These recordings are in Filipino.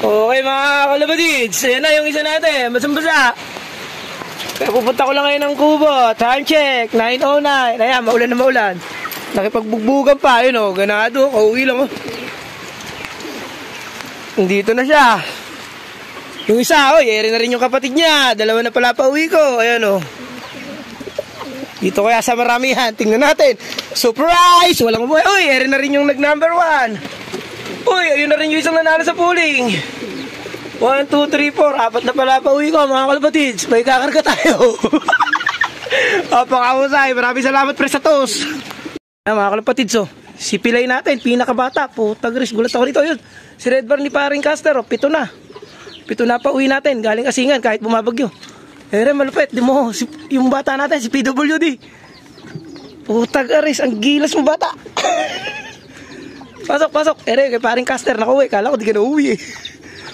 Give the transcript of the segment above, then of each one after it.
Okay mga kalabadids, ayan na yung isa natin, basang-basa. Kaya pupunta ko lang ngayon ng kubo. Time check, 9:09. Ayan, maulan na maulan. Nakipagbugbugan pa, yun o, ganado, kauwi lang o. Dito na siya. Yung isa, yeri na rin yung kapatid niya. Dalawa na pala pa uwi ko, ayan o. Dito kaya sa maramihan, tingnan natin. Surprise! Walang umuwi. Uy, yeri na rin yung nag-number 1. Uy, ayun na rin yung isang nanalo sa pooling. 1, 2, 3, 4. Apat na pala pa uwi ko, mga kalabatids. May kakarga tayo. Pangahusay. Maraming salamat, pre, sa tos. Mga kalabatids, si Pilay natin, pinakabata. Putang Gris, gulat ako dito. Yun, si Red Bar ni paring Caster, 7 na. 7 na pa uwi natin, galing Asingan, kahit bumabagyo. Malupit, di mo, yung bata natin, si PWD. Putang Gris, ang gilas mong bata. Pasok, pasok. Kay paring Caster, nakauwi. Kala ko di ka na uwi eh.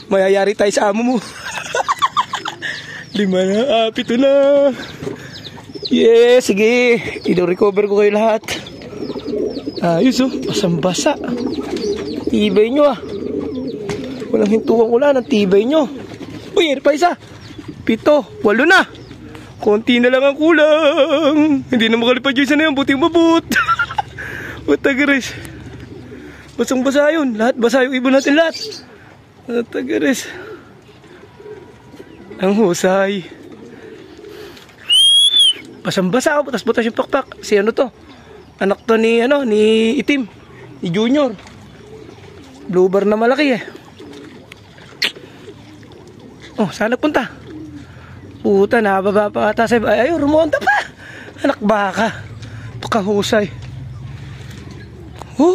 Mayayari tayo sa amo mo. 5 na, 7 na. Yes, sige. I-recover ko kayo lahat. Ayos basang-basa. Tibay nyo Walang hintuang ulan, ang tibay nyo. Uy, pa isa. 7, 8 na. Konti na lang ang kulang. Hindi na makalipad yung isa na yan, buting mabut. Matagaris. Basang-basa yun. Lahat basa yung ibon natin lahat. Matagaris. Ang husay. Basang-basa ako. Butas-butas yung pakpak. Si ano to? Anak to ni Itim. Ni Junior. Blue bar na malaki saan nagpunta? Puta, nababa pa ata. Ayaw, rumonta pa. Anak baka. Pakahusay.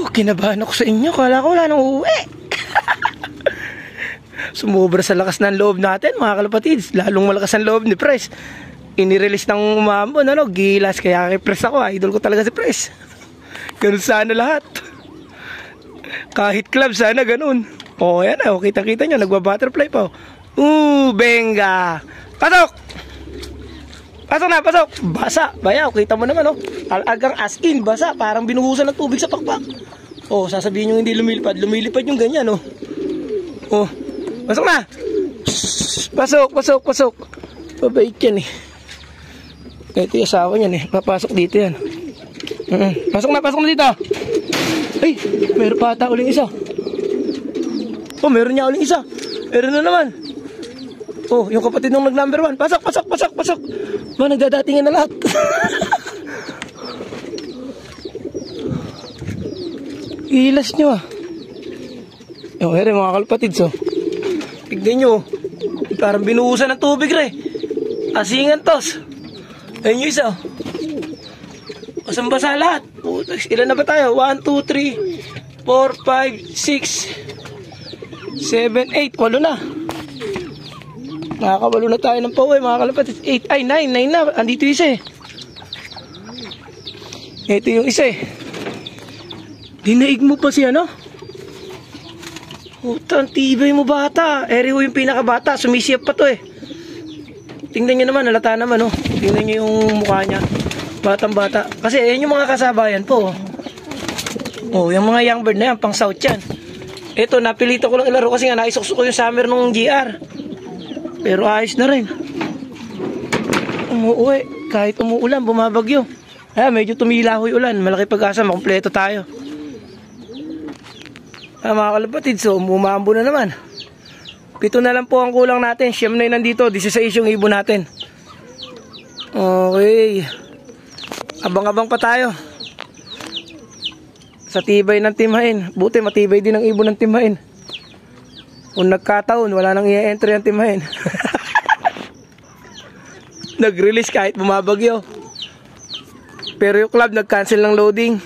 Kinabahan ako sa inyo. Kala ko wala nang uuwi. Sumobra sa lakas ng loob natin, mga kalapatids. Lalong malakas ang loob ni Pres. Inirelease ng umambon, gilas. Kaya kay Pres ako, idol ko talaga si Pres. Ganun sana lahat. Kahit club sana ganun. Yan kita-kita nyo, nagba-butterfly pa. Benga. Pasok! Pasok na, pasok! Basa, bayaw, kita mo naman alagang as in, basa, parang binuhusan ng tubig sa pakpak. Sasabihin nyo hindi lumilipad, lumilipad yung ganyan pasok na! Pasok, pasok, pasok. Babait yan Ito yung asawa niyan papasok dito yan. Pasok na dito. Ay, meron pa ata uling isa. Meron niya uling isa. Meron na naman. Yung kapatid nung nag-number 1. Pasok, pasok, pasok, pasok. Nagdadatingan na lahat. Ilas nyo mga kalapatids tignan nyo parang binuhusan ng tubig Asingan tos. Ayun yung isa basang-basa lahat. Ilan na ba tayo? 1, 2, 3 4, 5, 6 7, 8, 8 na. Nakakawalo na tayo ng pauwi mga kalapatids. 8, 9 na. Andito yung isa Ito yung isa Dinaig mo pa siya Utang tibay mo bata. Yung pinakabata. Sumisiyap pa to Tingnan nyo naman, halata naman Tingnan nyo yung mukha niya. Batang bata. Kasi ayan yung mga kasabayan po yung mga young bird na yan, pang south yan. Ito, napilito ko lang ilaro kasi nga naisukso ko yung summer nung GR. Pero ayos na rin. Umuuwi. Kahit umuulan, bumabagyo. Medyo tumilahoy ulan. Malaki pag-asa, makumpleto tayo. Mga kalapatids, umambo na naman. 7 na lang po ang kulang natin. 9 na nandito, 16 yung ibon natin. Okay. Abang-abang pa tayo. Sa tibay ng timahin. Buti matibay din ang ibon ng timahin. Kung nagkataon, wala nang i-entry ang timahin. Nag-release kahit bumabagyo. Pero yung club nag-cancel ng loading.